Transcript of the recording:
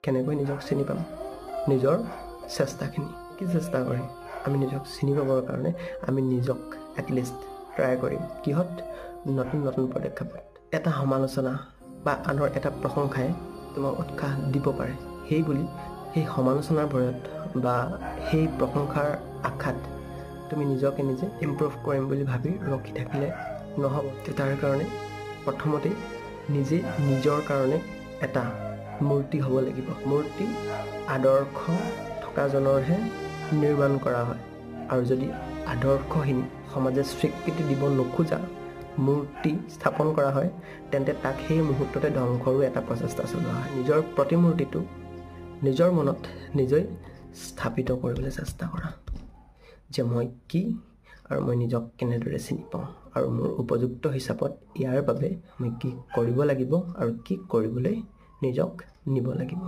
কেনেকৈ নিজক চিনি পাম? নিজৰ চেষ্টাখিনি। কি চেষ্টা কৰিম? আমি নিজক চিনি পাবৰ কাৰণে আমি নিজক এটলিষ্ট ট্ৰাই কৰিম। কিহত? নতুন নতুন পদক্ষেপত। এটা সমালোচনা বা আনৰ এটা প্ৰশংসাই তোমাক উৎসাহ দিব পাৰে। সেই বুলি সেই সমালোচনাৰ ভয়ত বা সেই প্ৰশংসাৰ আশাত তুমি নিজকে নিজে ইম্প্ৰুভ কৰিম বুলি ভাবি ৰখি থাকিলে নহ'ব। তাৰ কাৰণে প্ৰথমতেই নিজে নিজৰ কাৰণে এটা মূৰ্তি হ'ব লাগিব। মূৰ্তি আদৰ্শ থকাজনৰহে নিৰ্মাণ কৰা হয়। আৰু যদি আদৰ্শহীন, সমাজে স্বীকৃতি দিব নোখোজা মূৰ্তি স্থাপন কৰা হয়, তেন্তে তাক সেই মুহূৰ্ততে ধ্বংসৰো এটা প্ৰচেষ্টা চলোৱা হয়। নিজৰ প্ৰতিমূৰ্তিটো নিজৰ মনত নিজেই স্থাপিত কৰিবলৈ চেষ্টা কৰা, যে মই কি আৰু মই নিজক কেনেদৰে চিনি পাওঁ আৰু মোৰ উপযুক্ত হিচাপত ইয়াৰ বাবে মই কি কৰিব লাগিব আৰু কি কৰিবলৈ নিজক নিব লাগিব।